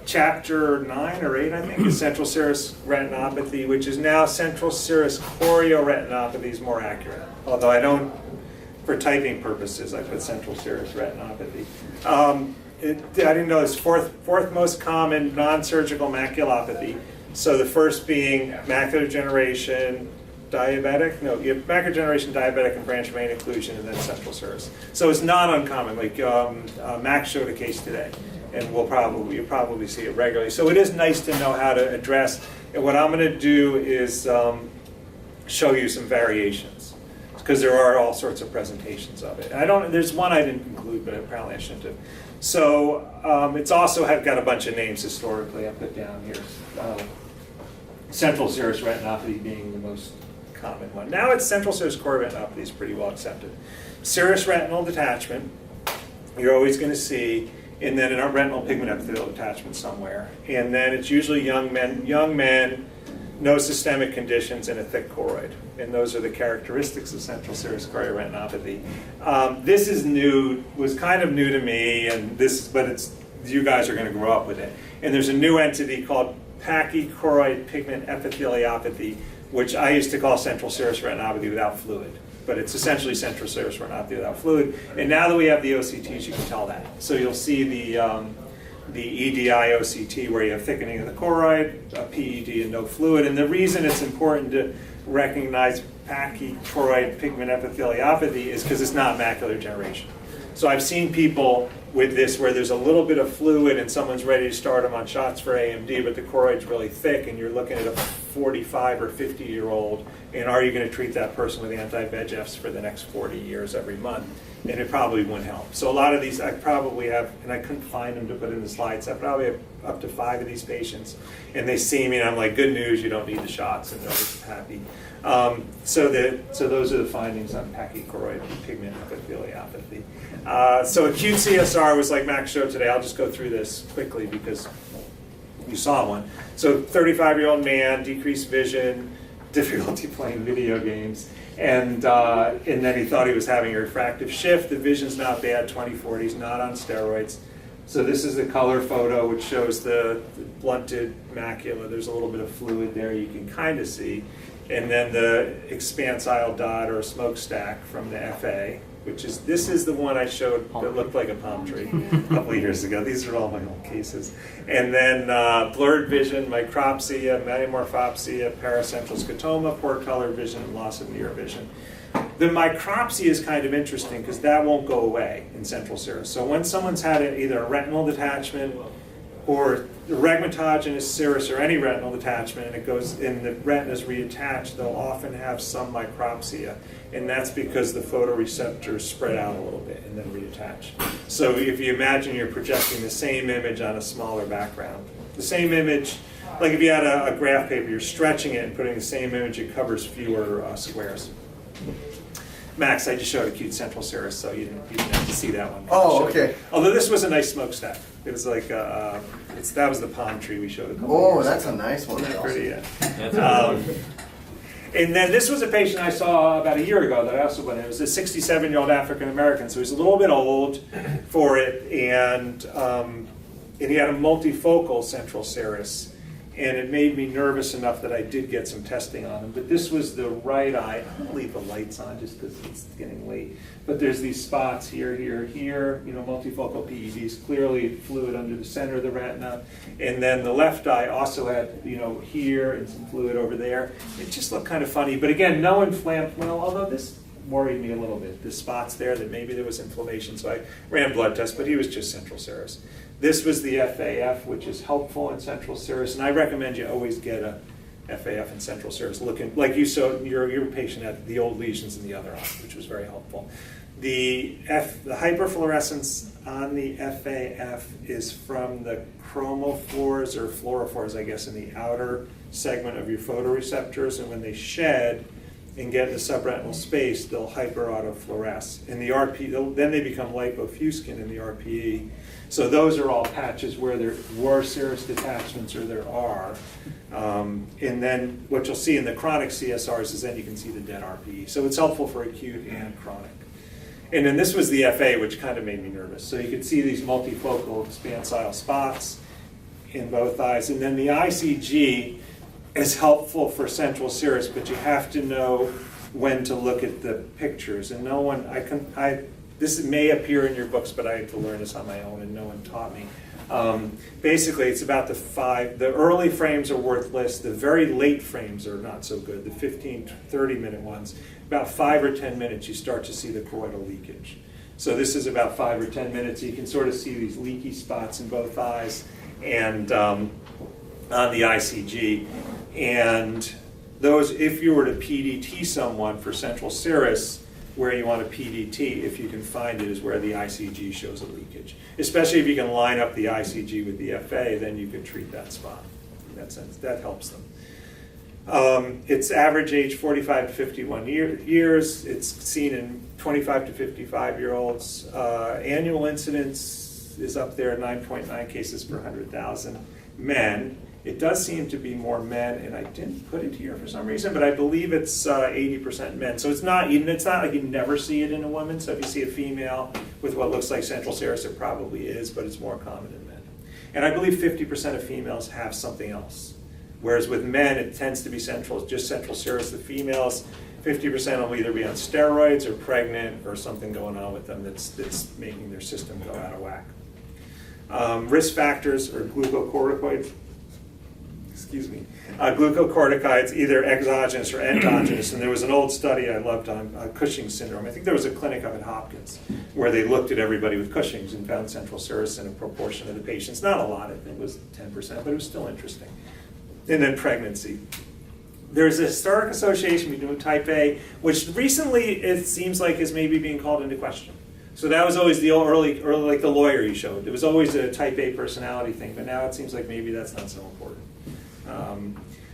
Chapter 9 or 8, I think, is central serous retinopathy, which is now central serous chorioretinopathy is more accurate. Although I don't, for typing purposes, I put central serous retinopathy. I didn't know it's fourth most common non-surgical maculopathy. So the first being macular degeneration, diabetic, no, you have macular degeneration, diabetic, and branch vein occlusion, and then central serous. So it's not uncommon. Like Max showed a case today, and you'll probably see it regularly. So it is nice to know how to address. And what I'm going to do is show you some variations, because there are all sorts of presentations of it. There's one I didn't include, but apparently I shouldn't have. So it's also got a bunch of names historically I put down here. Central serous retinopathy being the most common one. Now it's central serous chorioretinopathy is pretty well accepted. Serous retinal detachment, you're always going to see, and then a retinal pigment epithelial detachment somewhere. And then it's usually young men, no systemic conditions, and a thick choroid. And those are the characteristics of central serous chorioretinopathy. This is new, was kind of new to me, but you guys are going to grow up with it. And there's a new entity called pachychoroid pigment epitheliopathy, which I used to call central serous retinopathy without fluid. But it's essentially central serous retinopathy without fluid. And now that we have the OCTs, you can tell that. So you'll see the EDI OCT where you have thickening of the choroid, PED, and no fluid. And the reason it's important to recognize pachychoroid pigment epitheliopathy is because it's not macular degeneration. So I've seen people with this where there's a little bit of fluid and someone's ready to start them on shots for AMD, but the choroid's really thick, and you're looking at a 45 or 50-year-old, and are you going to treat that person with anti-VEGFs for the next 40 years every month? And it probably wouldn't help. So a lot of these I probably have, and I couldn't find them to put in the slides, I probably have up to 5 of these patients, and they see me and I'm like, good news, you don't need the shots, and they're just happy. So those are the findings on pachychoroid pigment epitheliopathy. So acute CSR was like Max showed today. I'll just go through this quickly because you saw one. So 35-year-old man, decreased vision, difficulty playing video games, and then he thought he was having a refractive shift. The vision's not bad, 20/40, he's not on steroids. So this is the color photo, which shows the blunted macula. There's a little bit of fluid there you can kind of see. And then the expansile dot or smokestack from the FA, this is the one I showed that looked like a palm tree a couple of years ago. These are all my old cases. And then blurred vision, micropsia, metamorphopsia, paracentral scotoma, poor color vision, and loss of near vision. The micropsia is kind of interesting because that won't go away in central serous. So when someone's had either a retinal detachment or rhegmatogenous serous or any retinal detachment, and it goes and the retina is reattached, they'll often have some micropsia, and that's because the photoreceptors spread out a little bit and then reattach. So if you imagine you're projecting the same image on a smaller background, the same image, like if you had a graph paper, you're stretching it and putting the same image, it covers fewer squares. Max, I just showed acute central serous, so you didn't have to see that one. Oh, okay. Although this was a nice smokestack. It was like, that was the palm tree we showed a couple of years that's ago. a nice one. That's pretty, yeah. And then this was a patient I saw about a year ago that I also went in. It was a 67-year-old African American, so he's a little bit old for it, and he had a multifocal central serous. And it made me nervous enough that I did get some testing on him. But this was the right eye. I'm going to leave the lights on just because it's getting late. But there's these spots here, multifocal PEDs, clearly fluid under the center of the retina. And then the left eye also had, here and some fluid over there. It just looked kind of funny. But again, no inflammation, although this worried me a little bit. The spots there that maybe there was inflammation. So I ran blood tests, but he was just central serous. This was the FAF, which is helpful in central serous, and I recommend you always get a FAF in central serous, looking like you saw your patient had the old lesions in the other eye, which was very helpful. The hyperfluorescence on the FAF is from the chromophores or fluorophores, I guess, in the outer segment of your photoreceptors, and when they shed and get into subretinal space, they'll hyperautofluoresce. In the RP, then they become lipofuscin in the RPE. So those are all patches where there were serous detachments or there are. And then what you'll see in the chronic CSRs is then you can see the dead RPE. So it's helpful for acute and chronic. And then this was the FA, which kind of made me nervous. So you could see these multifocal expansile spots. in both eyes. And then the ICG is helpful for central serous, but you have to know when to look at the pictures. And no one, this may appear in your books, but I had to learn this on my own, and no one taught me. Basically, it's about the early frames are worthless, the very late frames are not so good, the 15, 30-minute ones. About 5 or 10 minutes, you start to see the choroidal leakage. So this is about 5 or 10 minutes. You can sort of see these leaky spots in both eyes and on the ICG. And those, if you were to PDT someone for central serous, where you want to PDT, if you can find it, is where the ICG shows a leakage. Especially if you can line up the ICG with the FA, then you can treat that spot. In that sense, that helps them. It's average age 45 to 51 years. It's seen in 25 to 55-year-olds. Annual incidence is up there, 9.9 cases per 100,000 men. It does seem to be more men, and I didn't put it here for some reason, but I believe it's 80% men. So it's not like you never see it in a woman. So if you see a female with what looks like central serous, it probably is, but it's more common in men. And I believe 50% of females have something else. Whereas with men, it tends to be just central serous. The females, 50% will either be on steroids or pregnant or something going on with them that's making their system go out of whack. Risk factors are glucocorticoids. Glucocorticoids, either exogenous or endogenous. And there was an old study I loved on Cushing's syndrome. I think there was a clinic up at Hopkins where they looked at everybody with Cushing's and found central serous in a proportion of the patients. Not a lot, I think it was 10%, but it was still interesting. And then pregnancy. There's a historic association between type A, which recently it seems like is maybe being called into question. So that was always the early like the lawyer you showed. It was always a type A personality thing, but now it seems like maybe that's not so important.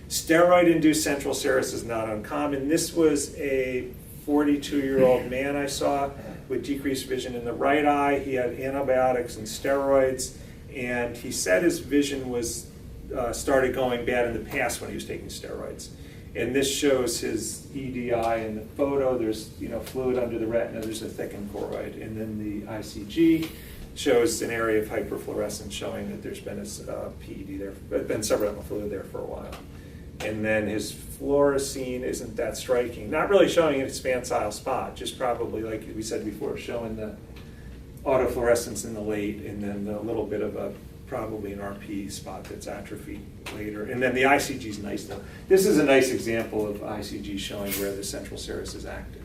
Steroid-induced central serous is not uncommon. This was a 42-year-old man I saw with decreased vision in the right eye. He had antibiotics and steroids, and he said his vision was started going bad in the past when he was taking steroids. And this shows his EDI in the photo. There's fluid under the retina. There's a thickened choroid, and then the ICG shows an area of hyperfluorescence showing that there's been a PED there, been subretinal fluid there for a while. And then his fluorescein isn't that striking. Not really showing an expansile spot, just probably, like we said before, showing the autofluorescence in the late, and then a little bit of probably an RP spot that's atrophied later. And then the ICG is nice though. This is a nice example of ICG showing where the central serous is active.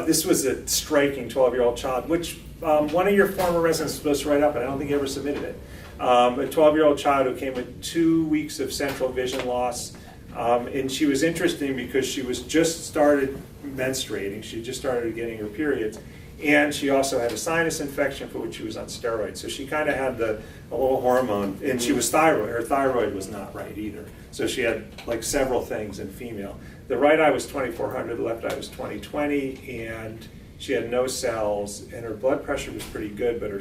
This was a striking 12-year-old child, which one of your former residents was supposed to write up, and I don't think he ever submitted it. A 12-year-old child who came with 2 weeks of central vision loss, and she was interesting because she was just started menstruating. She just started getting her periods, and she also had a sinus infection for which she was on steroids. So she kind of had a little hormone, and she was thyroid. Her thyroid was not right either. So she had like several things in female. The right eye was 2400, the left eye was 20/20, and she had no cells, and her blood pressure was pretty good, but her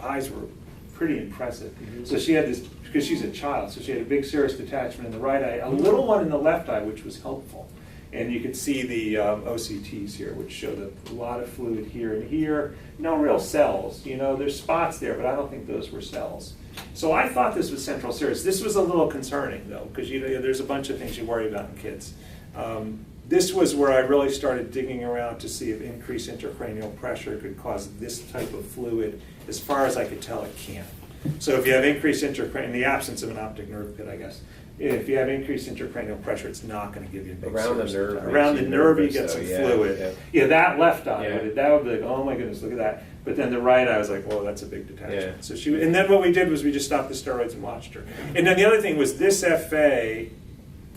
eyes were pretty impressive. Mm-hmm. So she had this, because she's a child, so she had a big serous detachment in the right eye, a little one in the left eye, which was helpful. And you could see the OCTs here, which showed a lot of fluid here and here. No real cells. There's spots there, but I don't think those were cells. So I thought this was central serous. This was a little concerning, though, because there's a bunch of things you worry about in kids. This was where I really started digging around to see if increased intracranial pressure could cause this type of fluid. As far as I could tell, it can't. So if you have increased intracranial, in the absence of an optic nerve pit, I guess, if you have increased intracranial pressure, it's not going to give you a big around the nerve. Around the nerve, you get some fluid. Yeah, that left eye, that would be like, oh my goodness, look at that. But then the right eye, I was like, whoa, that's a big detachment. So and then what we did was we just stopped the steroids and watched her. And then the other thing was this FA,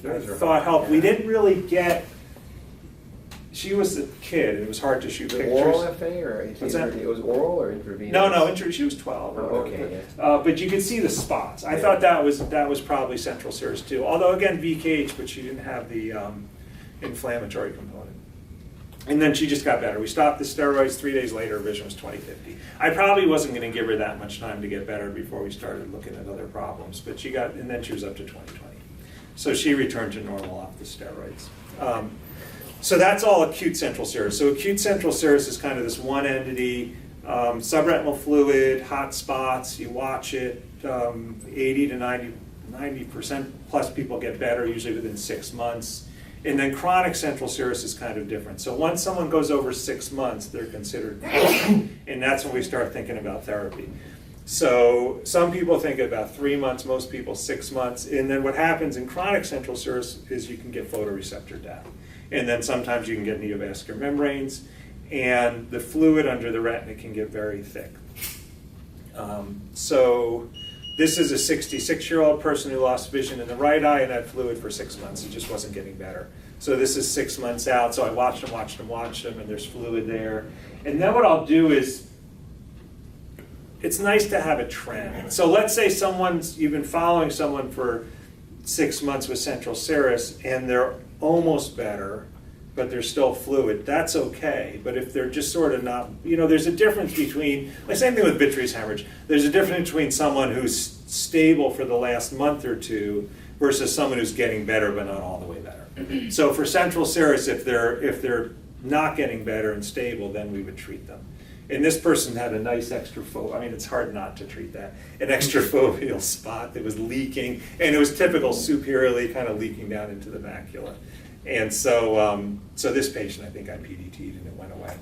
I thought helped. We didn't really get. She was a kid, and it was hard to shoot pictures. Oral FA or what's that? It was oral or intravenous? No, she was 12. Oh, okay. But you could see the spots. I thought that was probably central serous too. Although again, VKH, but she didn't have the inflammatory component. And then she just got better. We stopped the steroids. 3 days later, her vision was 20/50. I probably wasn't going to give her that much time to get better before we started looking at other problems. But and then she was up to 20/20. So she returned to normal off the steroids. So that's all acute central serous. So acute central serous is kind of this one entity. Subretinal fluid, hot spots, you watch it, 80 to 90% plus people get better, usually within 6 months. And then chronic central serous is kind of different. So once someone goes over 6 months, they're considered chronic, and that's when we start thinking about therapy. So some people think about 3 months, most people 6 months, and then what happens in chronic central serous is you can get photoreceptor death. And then sometimes you can get neovascular membranes, and the fluid under the retina can get very thick. So this is a 66-year-old person who lost vision in the right eye and had fluid for 6 months. It just wasn't getting better. So this is 6 months out. So I watched him, and there's fluid there. And then what I'll do is, it's nice to have a trend. So let's say you've been following someone for 6 months with central serous, and they're almost better, but there's still fluid. That's okay. But if they're just sort of not, there's a difference between, like same thing with vitreous hemorrhage. There's a difference between someone who's stable for the last month or two versus someone who's getting better but not all the way better. So for central serous, if they're not getting better and stable, then we would treat them. And this person had a nice it's hard not to treat that, an extrafoveal spot that was leaking, and it was typical superiorly kind of leaking down into the macula. And so this patient, I think I PDT'd and it went away.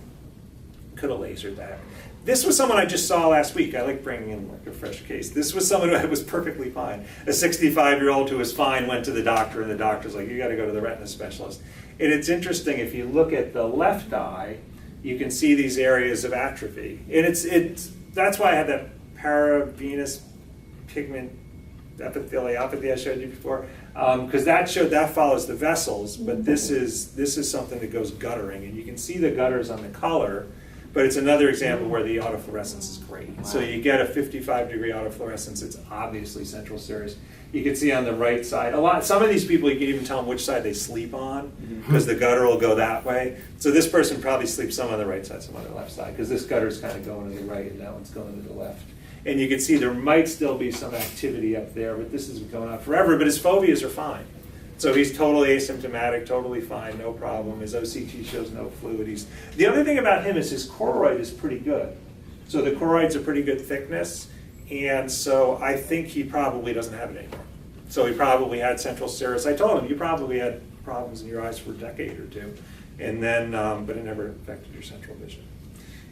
Could have lasered that. This was someone I just saw last week. I like bringing in like a fresh case. This was someone who was perfectly fine. A 65-year-old who was fine went to the doctor, and the doctor's like, you got to go to the retina specialist. And it's interesting, if you look at the left eye, you can see these areas of atrophy. And that's why I had that paravenous pigment epitheliopathy I showed you before, because that follows the vessels, but this is something that goes guttering, and you can see the gutters on the color, but it's another example where the autofluorescence is great. Wow. So you get a 55-degree autofluorescence. It's obviously central serous. You can see on the right side, some of these people, you can even tell them which side they sleep on, because the gutter will go that way. So this person probably sleeps some on the right side, some on the left side, because this gutter is kind of going to the right and that one's going to the left. And you can see there might still be some activity up there, but this isn't going on forever, but his foveas are fine. So he's totally asymptomatic, totally fine, no problem. His OCT shows no fluid. The other thing about him is his choroid is pretty good. So the choroid's a pretty good thickness, and so I think he probably doesn't have it anymore. So he probably had central serous. I told him, you probably had problems in your eyes for a decade or two, and then, but it never affected your central vision.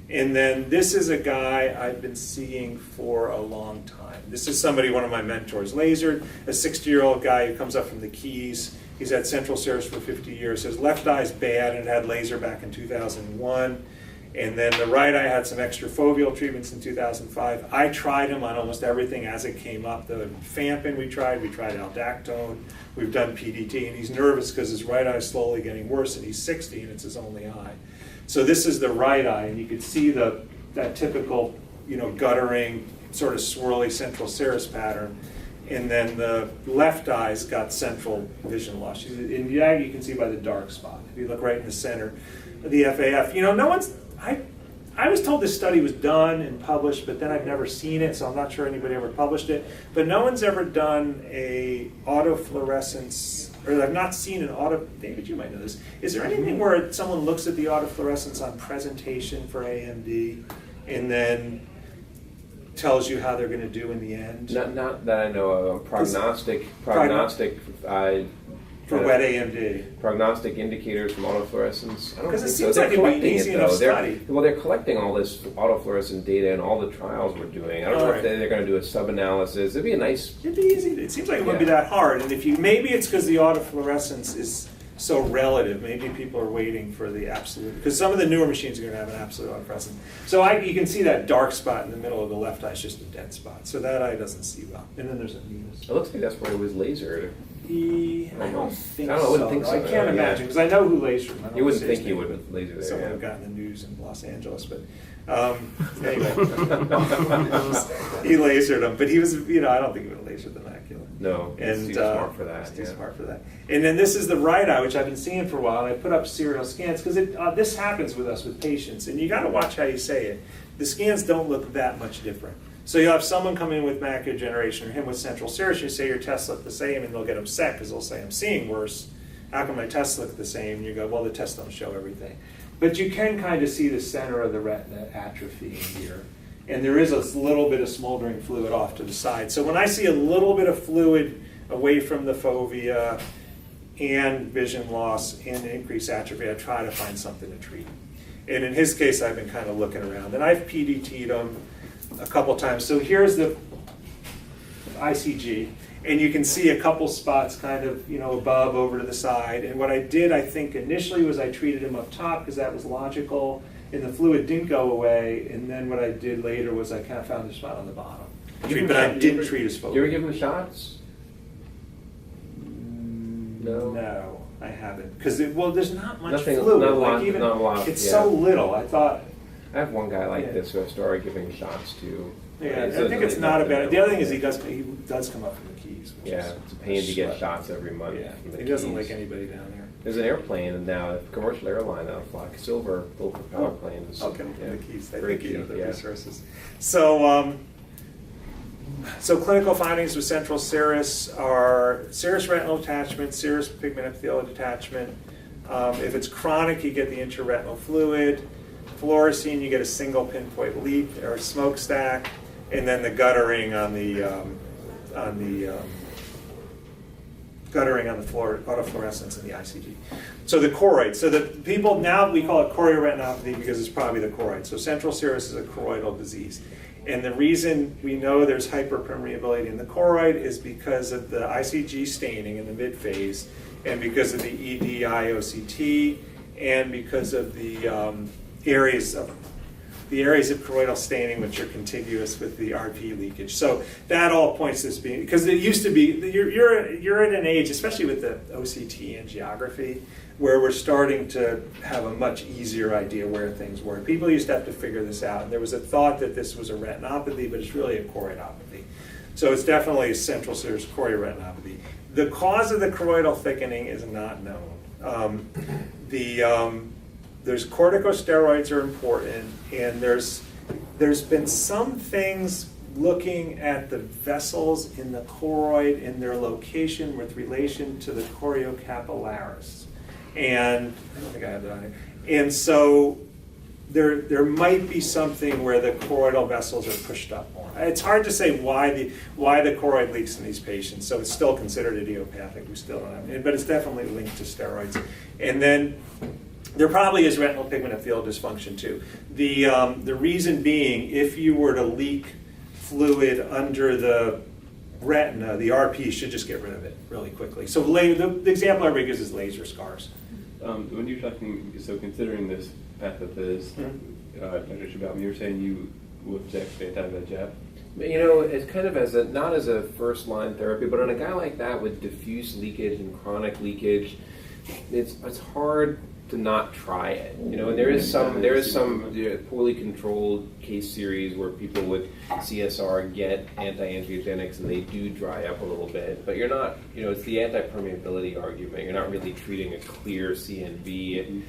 And then this is a guy I've been seeing for a long time. This is somebody, one of my mentors, lasered, a 60-year-old guy who comes up from the Keys. He's had central serous for 50 years. His left eye's bad and had laser back in 2001. And then the right eye had some extrafoveal treatments in 2005. I tried him on almost everything as it came up. The Fampin we tried aldactone, we've done PDT, and he's nervous because his right eye is slowly getting worse, and he's 60 and it's his only eye. So this is the right eye, and you can see that typical, guttering, sort of swirly central serous pattern. And then the left eye's got central vision loss. In YAG, you can see by the dark spot. If you look right in the center of the FAF, no one's, I was told this study was done and published, but then I've never seen it, so I'm not sure anybody ever published it. But no one's ever done a autofluorescence, or I've not seen an David, you might know this. Is there anything where someone looks at the autofluorescence on presentation for AMD and then tells you how they're going to do in the end? Not that I know of. Prognostic. For wet AMD. Prognostic indicators from autofluorescence. I don't Because it think seems so. like They're it'd be collecting easy it, enough though. study. They're collecting all this autofluorescent data and all the trials we're doing. I don't know if they're going to do a sub-analysis. It'd be a nice... It'd be easy. It seems like it wouldn't be that hard. And maybe it's because the autofluorescence is so relative. Maybe people are waiting for the absolute, because some of the newer machines are going to have an absolute autofluorescence. So you can see that dark spot in the middle of the left eye is just a dead spot. So that eye doesn't see well. And then there's a venous. It looks like that's where it was lasered. I don't think so. I wouldn't think so. I can't imagine, because I know who lasered him. You wouldn't think he would have lasered there. Someone would have gotten the news in Los Angeles, but anyway. He lasered him, but he was, I don't think he would have lasered the macula. No, he's too smart for that. He's too smart for that. And then this is the right eye, which I've been seeing for a while, and I put up serial scans, because this happens with us with patients, and you got to watch how you say it. The scans don't look that much different. So you'll have someone come in with macular degeneration or him with central serous, you say your tests look the same, and they'll get upset because they'll say, I'm seeing worse. How come my tests look the same? And you go, well, the tests don't show everything. But you can kind of see the center of the retina atrophy in here. And there is a little bit of smoldering fluid off to the side. So when I see a little bit of fluid away from the fovea and vision loss and increased atrophy, I try to find something to treat. And in his case, I've been kind of looking around. And I've PDT'd him a couple times. So here's the ICG. And you can see a couple spots kind of, above, over to the side. And what I did, I think, initially was I treated him up top because that was logical. And the fluid didn't go away. And then what I did later was I kind of found a spot on the bottom. But I didn't treat his fovea. Do you ever give him shots? No. No, I haven't. Because, there's not much Nothing, fluid. not a Like lot, even, not a lot, it's yeah. so little. I thought, I have one guy like Yeah. this who I started giving shots to. yeah, I think it's not a bad. The other thing is he does come up from the Keys. Which Yeah, is it's a pain to get sweat. shots every month. Yeah, from the he doesn't Keys. like anybody down there. There's an airplane now, a commercial airline out of Flock, silver power planes. Okay, the Keys. They Very think cheap, the resources. So, so clinical findings with central serous are serous retinal detachment, serous pigment epithelial detachment. If it's chronic, you get the intraretinal fluid. Fluorescein, you get a single pinpoint leak or smokestack, and then the guttering on the autofluorescence in the ICG. So the choroid. So the people now we call it chorioretinopathy because it's probably the choroid. So central serous is a choroidal disease. And the reason we know there's hyperpermeability in the choroid is because of the ICG staining in the mid phase, and because of the ED-IOCT, and because of the areas of choroidal staining which are contiguous with the RP leakage. So that all points to this being, because it used to be, you're at an age, especially with the OCT angiography, where we're starting to have a much easier idea where things were. People used to have to figure this out. And there was a thought that this was a retinopathy, but it's really a choroidopathy. So it's definitely a central serous chorioretinopathy. The cause of the choroidal thickening is not known. There's corticosteroids are important, and there's been some things looking at the vessels in the choroid and their location with relation to the choriocapillaris. And I don't think I have that on here. And so there might be something where the choroidal vessels are pushed up more. It's hard to say why the choroid leaks in these patients. So it's still considered idiopathic. We still don't have, but it's definitely linked to steroids. And then there probably is retinal pigment epithelial dysfunction too. The reason being, if you were to leak fluid under the retina, the RP should just get rid of it really quickly. So the example everybody gives is laser scars. When you're talking, so considering this pathophys, Dr. Shabbat, you were saying you would object to anti-VEGF? It's kind of not as a first line therapy, but on a guy like that with diffuse leakage and chronic leakage, it's hard to not try it, and there is some poorly controlled case series where people with CSR get anti-angiogenics and they do dry up a little bit, but you're not, it's the anti-permeability argument. You're not really treating a clear CNV.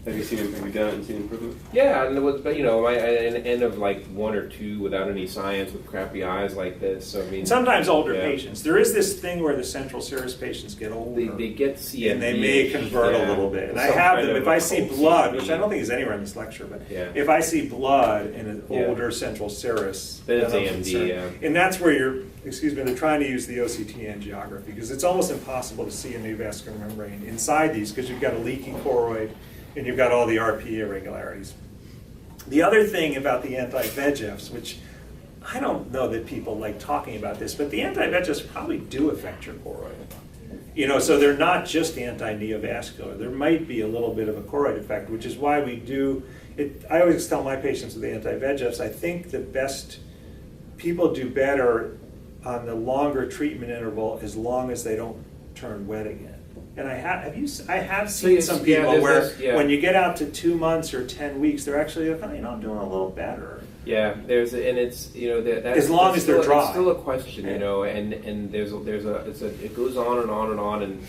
Have you done it and seen improvement? Yeah, and it was, but an N of like 1 or 2 without any science with crappy eyes like this. So I mean, sometimes older patients. There is this thing where the central serous patients get older. They get CNV, and they may convert a little bit. And I have them. If I see blood, which I don't think is anywhere in this lecture, but if I see blood in an older central serous, then it's AMD. Yeah. And that's where they're trying to use the OCT angiography because it's almost impossible to see a new vascular membrane inside these because you've got a leaky choroid. And you've got all the RP irregularities. The other thing about the anti-VEGFs, which I don't know that people like talking about this, but the anti-VEGFs probably do affect your choroid. So they're not just anti-neovascular. There might be a little bit of a choroid effect, which is why we do it. I always tell my patients with the anti-VEGFs, I think the best people do better on the longer treatment interval as long as they don't turn wet again. And I have seen some people where when you get out to 2 months or 10 weeks, they're actually I'm doing a little better. Yeah, it's as long as they're dry. It's still a question, and it goes on and on and on, and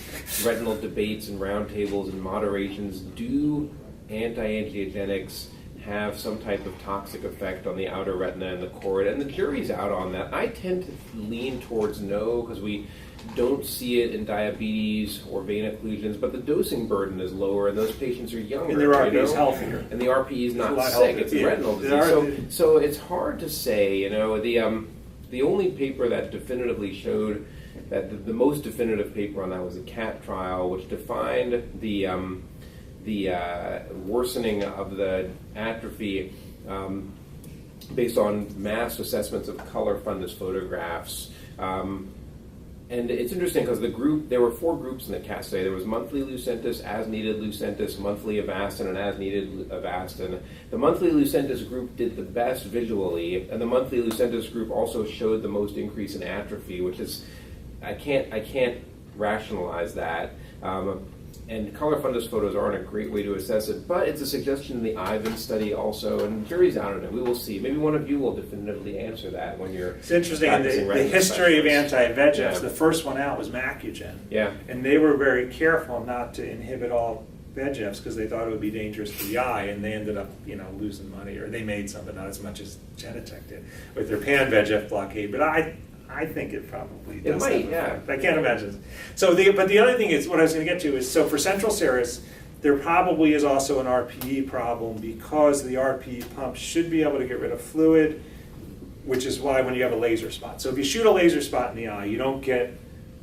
retinal debates and roundtables and moderations. Do anti-angiogenics have some type of toxic effect on the outer retina and the cord, and the jury's out on that. I tend to lean towards no, because we don't see it in diabetes or vein occlusions, but the dosing burden is lower, and those patients are younger. And their RPE is know? healthy. And the RPE is not It's a lot sick, healthier. it's a Yeah. retinal disease. So it's hard to say, you know, the only paper that definitively showed that the most definitive paper on that was the CAT trial, which defined the worsening of the atrophy based on mass assessments of color fundus photographs. And it's interesting because there were 4 groups in the CAT study. There was monthly Lucentis, as-needed Lucentis, monthly Avastin, and as-needed Avastin. The monthly Lucentis group did the best visually, and the monthly Lucentis group also showed the most increase in atrophy, which is, I can't rationalize that. And color fundus photos aren't a great way to assess it, but it's a suggestion in the Ivan study also, and jury's out on it. We will see. Maybe one of you will definitively answer that when you're. It's interesting, in practicing the retina history of specialists. anti-VEGFs, Yeah. the first one out was Macugen. Yeah. And they were very careful not to inhibit all VEGFs because they thought it would be dangerous to the eye, and they ended up, losing money, or they made some, but not as much as Genentech did with their pan-VEGF blockade. But I think it probably does. It might, have an yeah. effect. I can't imagine. But the other thing is, what I was going to get to is, so for central serous, there probably is also an RPE problem because the RPE pump should be able to get rid of fluid, which is why when you have a laser spot. So if you shoot a laser spot in the eye, you don't get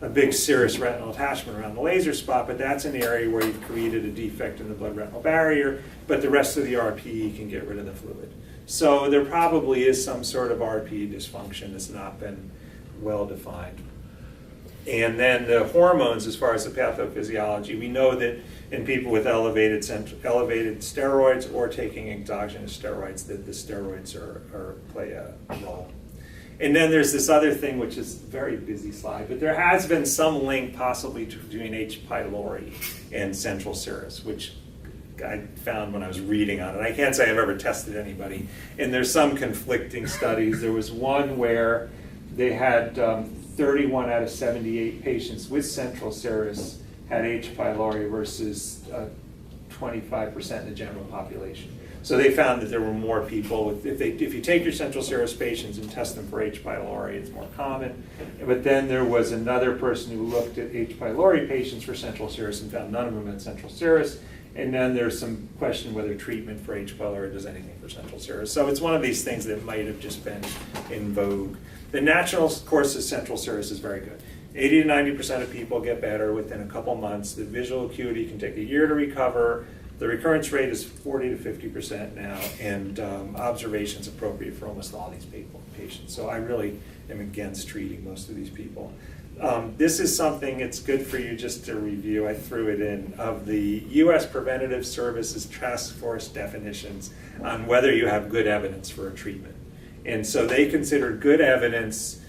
a big serous retinal attachment around the laser spot, but that's an area where you've created a defect in the blood-retinal barrier, but the rest of the RPE can get rid of the fluid. So there probably is some sort of RPE dysfunction that's not been well defined. And then the hormones, as far as the pathophysiology, we know that in people with elevated steroids or taking exogenous steroids, that the steroids play a role. And then there's this other thing, which is a very busy slide, but there has been some link possibly between H. pylori and central serous, which I found when I was reading on it. I can't say I've ever tested anybody. And there's some conflicting studies. There was one where they had 31 out of 78 patients with central serous had H. pylori versus 25% in the general population. So they found that there were more people, if you take your central serous patients and test them for H. pylori, it's more common. But then there was another person who looked at H. pylori patients for central serous and found none of them had central serous. And then there's some question whether treatment for H. pylori does anything for central serous. So it's one of these things that might have just been in vogue. The natural course of central serous is very good. 80 to 90% of people get better within a couple months. The visual acuity can take a year to recover. The recurrence rate is 40 to 50% now, and observation's appropriate for almost all these patients. So I really am against treating most of these people. This is something it's good for you just to review. I threw it in, of the U.S. Preventive Services Task Force definitions on whether you have good evidence for a treatment. And so they considered good evidence,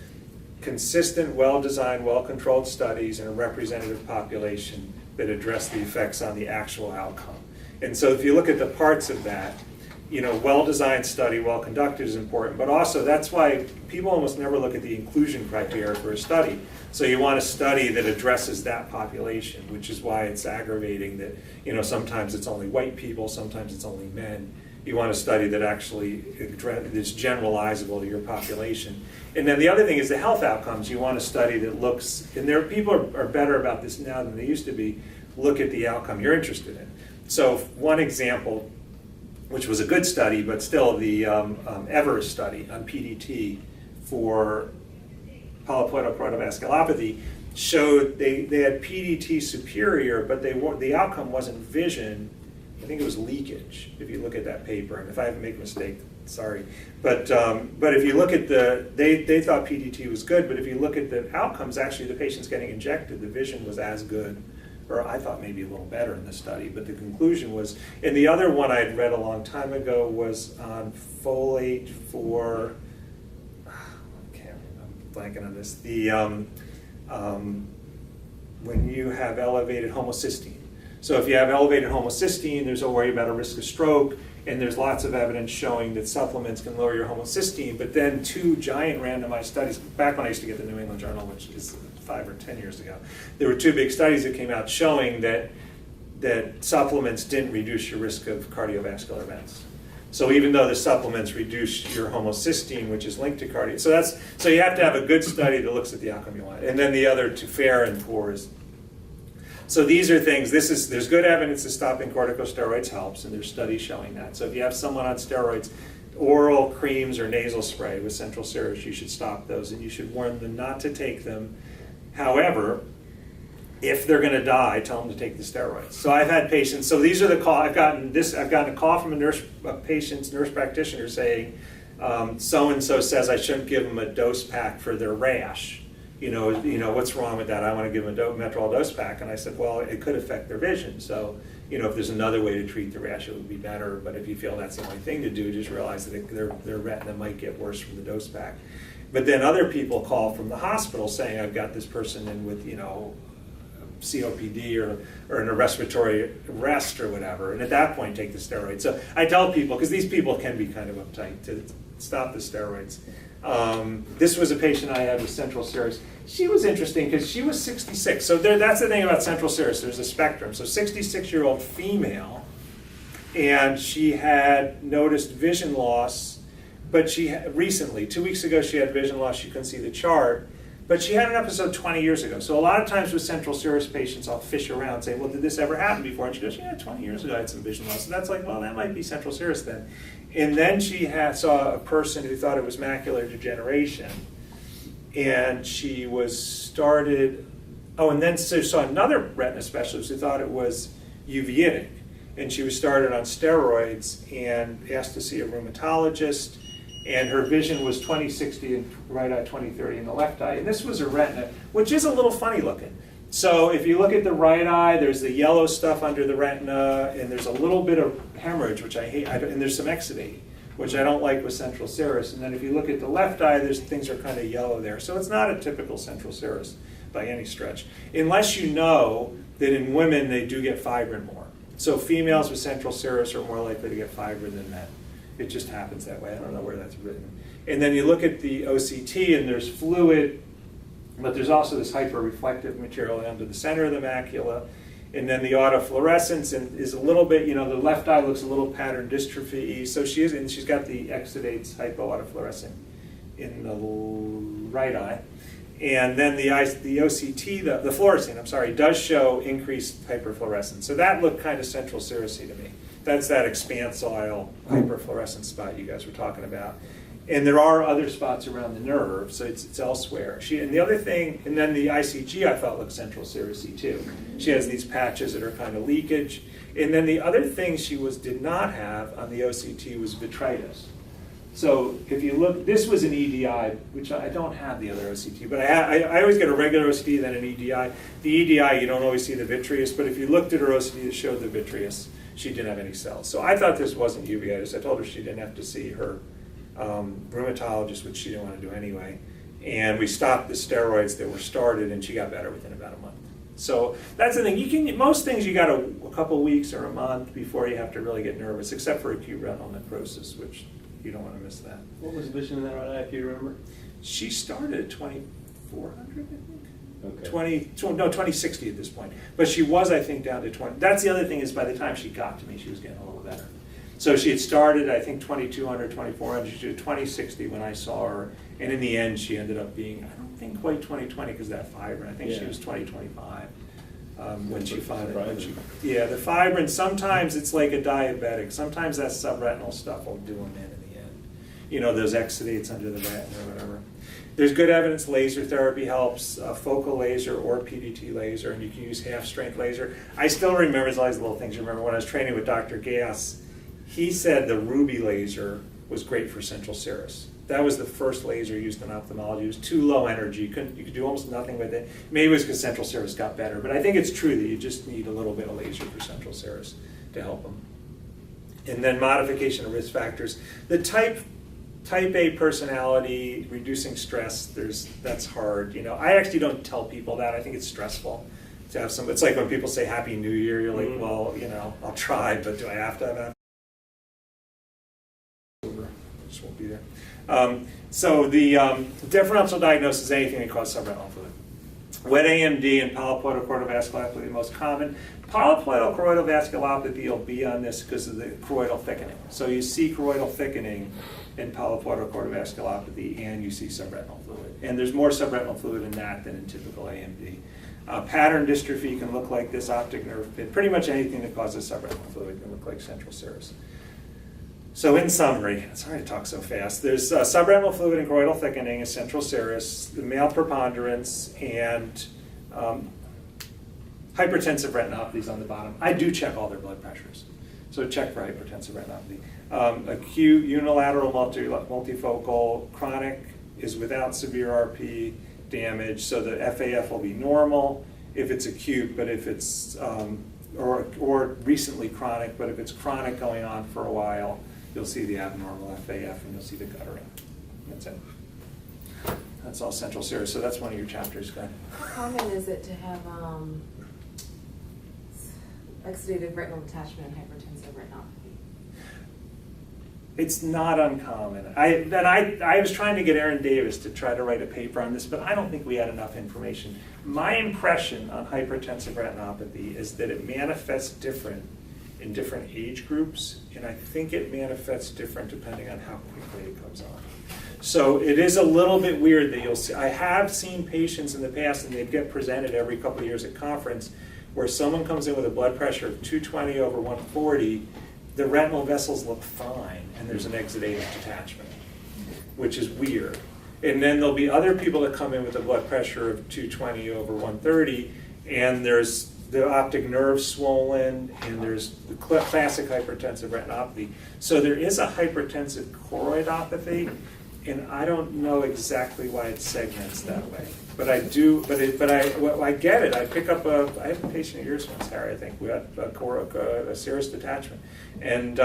consistent, well-designed, well-controlled studies in a representative population that address the effects on the actual outcome. And so if you look at the parts of that, well-designed study, well-conducted is important, but also that's why people almost never look at the inclusion criteria for a study. So you want a study that addresses that population, which is why it's aggravating that, sometimes it's only white people, sometimes it's only men. You want a study that actually is generalizable to your population. And then the other thing is the health outcomes. You want a study that looks, and people are better about this now than they used to be, look at the outcome you're interested in. So one example, which was a good study, but still the Everest study on PDT for polypoidal protovasculopathy showed they had PDT superior, but the outcome wasn't vision. I think it was leakage, if you look at that paper. And if I make a mistake, sorry. But if you look at they thought PDT was good, but if you look at the outcomes, actually the patients getting injected, the vision was as good, or I thought maybe a little better in the study. But the conclusion was, and the other one I had read a long time ago was on folate for, I'm blanking on this, when you have elevated homocysteine. So if you have elevated homocysteine, there's a worry about a risk of stroke, and there's lots of evidence showing that supplements can lower your homocysteine. But then 2 giant randomized studies, back when I used to get the New England Journal, which is 5 or 10 years ago, there were 2 big studies that came out showing that supplements didn't reduce your risk of cardiovascular events. So even though the supplements reduce your homocysteine, which is linked to cardio, so you have to have a good study that looks at the outcome you want. And then the other two, fair and poor, is. So these are things. There's good evidence that stopping corticosteroids helps, and there's studies showing that. So if you have someone on steroids, oral creams or nasal spray with central serous, you should stop those, and you should warn them not to take them. However, if they're going to die, tell them to take the steroids. So I've had patients. So these are the call. I've gotten a call from a patient's nurse practitioner saying, so and so says I shouldn't give them a dose pack for their rash. You know what's wrong with that? I want to give them a Metrol dose pack, and I said, well, it could affect their vision. So if there's another way to treat the rash, it would be better. But if you feel that's the only thing to do, just realize that their retina might get worse from the dose pack. But then other people call from the hospital saying, I've got this person in with COPD or in a respiratory arrest or whatever, and at that point take the steroids. So I tell people, because these people can be kind of uptight, to stop the steroids. This was a patient I had with central serous. She was interesting because she was 66. So that's the thing about central serous. There's a spectrum. So 66-year-old female, and she had noticed vision loss, but recently, 2 weeks ago, she had vision loss. She couldn't see the chart. But she had an episode 20 years ago. So a lot of times with central serous patients, I'll fish around and say, well, did this ever happen before? And she goes, yeah, 20 years ago I had some vision loss. So that's like, well, that might be central serous then. And then she saw a person who thought it was macular degeneration. And she and then saw another retina specialist who thought it was uveitic. And she was started on steroids and asked to see a rheumatologist. And her vision was 20/60 and right eye 20/30 in the left eye. And this was a retina, which is a little funny looking. So if you look at the right eye, there's the yellow stuff under the retina, and there's a little bit of hemorrhage, which I hate, and there's some exudate, which I don't like with central serous. And then if you look at the left eye, things are kind of yellow there. So it's not a typical central serous by any stretch, unless you know that in women they do get fibrin more. So females with central serous are more likely to get fibrin than men. It just happens that way. I don't know where that's written. And then you look at the OCT, and there's fluid, but there's also this hyperreflective material under the center of the macula. And then the autofluorescence is a little bit, the left eye looks a little pattern dystrophy. So she's got the exudates hypoautofluorescent in the right eye. And then the OCT, the fluorescein, does show increased hyperfluorescence. So that looked kind of central serous-y to me. That's that expansile hyperfluorescent spot you guys were talking about. And there are other spots around the nerve, so it's elsewhere. And the other thing, and then the ICG I thought looked central serous-y too. She has these patches that are kind of leakage. And then the other thing she did not have on the OCT was vitritis. So if you look, this was an EDI, which I don't have the other OCT, but I always get a regular OCT, then an EDI. The EDI, you don't always see the vitreous, but if you looked at her OCT, it showed the vitreous. She didn't have any cells. So I thought this wasn't uveitis. I told her she didn't have to see her rheumatologist, which she didn't want to do anyway. And we stopped the steroids that were started, and she got better within about a month. So that's the thing. Most things you got a couple weeks or a month before you have to really get nervous, except for acute retinal necrosis, which you don't want to miss that. What was the vision in that right eye, if you remember? She started at 2400, I think. Okay. 2060 at this point. But she was, I think, down to 20. That's the other thing, is by the time she got to me, she was getting a little better. So she had started, I think, 2200, 2400. She did 2060 when I saw her. And in the end, she ended up being, I don't think quite 2020 because of that fibrin. I think she was 2025 when she found it. The fibrin, sometimes it's like a diabetic. Sometimes that subretinal stuff will do them in the end. Those exudates under the retina or whatever. There's good evidence laser therapy helps, focal laser or PDT laser, and you can use half-strength laser. I still remember, there's all these little things. Remember when I was training with Dr. Gass, he said the ruby laser was great for central serous. That was the first laser used in ophthalmology. It was too low energy. You could do almost nothing with it. Maybe it was because central serous got better, but I think it's true that you just need a little bit of laser for central serous to help them. And then modification of risk factors. The type A personality, reducing stress, that's hard. I actually don't tell people that. I think it's stressful to have some. It's like when people say Happy New Year, you're like, well, I'll try, but do I have to have that? Just won't be there. So the differential diagnosis is anything that causes subretinal fluid. Wet AMD and polypoidal choroidal vasculopathy are the most common. Polypoidal choroidal vasculopathy will be on this because of the choroidal thickening. So you see choroidal thickening in polypoidal choroidal vasculopathy, and you see subretinal fluid. And there's more subretinal fluid in that than in typical AMD. Pattern dystrophy can look like this optic nerve pit. Pretty much anything that causes subretinal fluid can look like central serous. So in summary, sorry to talk so fast, there's subretinal fluid and choroidal thickening, is central serous, the male preponderance, and hypertensive retinopathies on the bottom. I do check all their blood pressures. So check for hypertensive retinopathy. Acute, unilateral, multifocal, chronic is without severe RP damage, so the FAF will be normal if it's acute, but if it's, or recently chronic, but if it's chronic going on for a while, you'll see the abnormal FAF and you'll see the guttering. That's it. That's all central serous. So that's one of your chapters, Glenn. How common is it to have exudative retinal detachment and hypertensive retinopathy? It's not uncommon. I was trying to get Aaron Davis to try to write a paper on this, but I don't think we had enough information. My impression on hypertensive retinopathy is that it manifests different in different age groups, and I think it manifests different depending on how quickly it comes on. So it is a little bit weird that you'll see. I have seen patients in the past, and they get presented every couple of years at conference, where someone comes in with a blood pressure of 220 over 140, the retinal vessels look fine, and there's an exudative detachment, which is weird. And then there'll be other people that come in with a blood pressure of 220 over 130, and there's the optic nerve swollen, and there's the classic hypertensive retinopathy. So there is a hypertensive choroidopathy, and I don't know exactly why it segments that way. But I do, I get it. I have a patient of yours once, Harry, I think. We had a serous detachment. And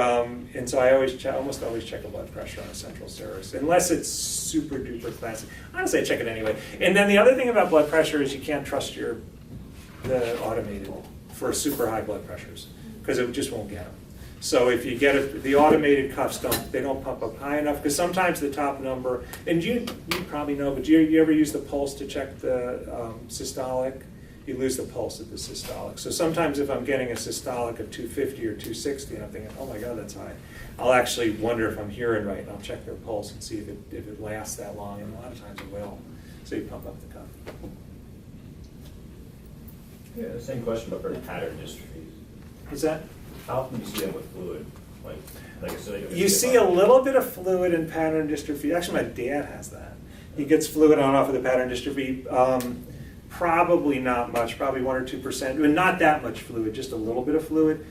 so I almost always check a blood pressure on a central serous, unless it's super duper classic. Honestly, I check it anyway. And then the other thing about blood pressure is you can't trust the automated for super high blood pressures, because it just won't get them. So if you get the automated cuffs, they don't pump up high enough, because sometimes the top number, and you probably know, but you ever use the pulse to check the systolic? You lose the pulse at the systolic. So sometimes if I'm getting a systolic of 250 or 260, and I'm thinking, oh my God, that's high, I'll actually wonder if I'm hearing right, and I'll check their pulse and see if it lasts that long, and a lot of times it will. So you pump up the cuff. Yeah, the same question about very pattern dystrophies. Is that? How often do you see them with fluid? Like I said, You see a little bit of fluid in pattern dystrophy. Actually, my dad has that. He gets fluid on and off of the pattern dystrophy. Probably not much, probably 1 or 2%. But not that much fluid, just a little bit of fluid.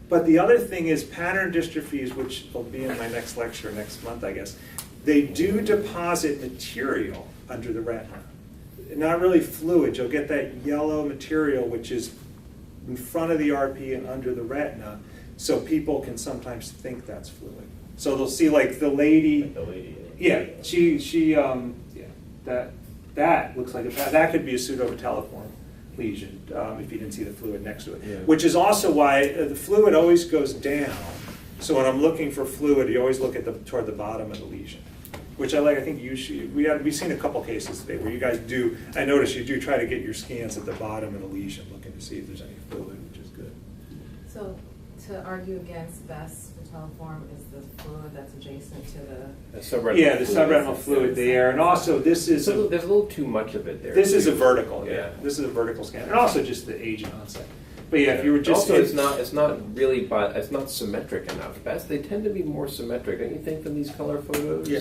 But the other thing is pattern dystrophies, which will be in my next lecture next month, I guess, they do deposit material under the retina. Not really fluid. You'll get that yellow material, which is in front of the RP and under the retina, so people can sometimes think that's fluid. So they'll see like the lady. Like the lady. Yeah, that looks like that could be a pseudovertelliform lesion if you didn't see the fluid next to it. Yeah. Which is also why the fluid always goes down. So when I'm looking for fluid, you always look at toward the bottom of the lesion. Which I like. I think we've seen a couple cases today where you guys do. I notice you do try to get your scans at the bottom of the lesion, looking to see if there's any fluid, which is good. So to argue against best vitelliform is the fluid that's adjacent to the subretinal Yeah, the fluid. subretinal fluid there, and also this is There's a little too much of it there. this is a too. vertical. Yeah. This is a vertical scan, and also just the age and onset. But yeah, if you were just also, it's not symmetric enough. Best they tend to be more symmetric, don't you think, than these color photos? Yeah.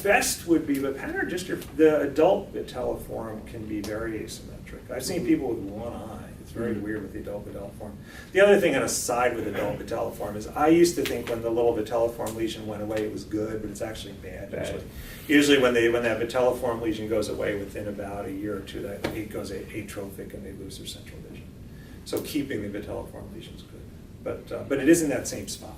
Best would be, but pattern dystrophy, the adult vitelliform can be very asymmetric. I've seen people with one eye. It's very weird with the adult vitelliform. The other thing on a side with adult vitelliform is I used to think when the little vitelliform lesion went away it was good, but it's actually bad. Usually when that vitelliform lesion goes away within about a year or two, that it goes atrophic and they lose their central vision. So keeping the vitelliform lesion is good, but it is in that same spot.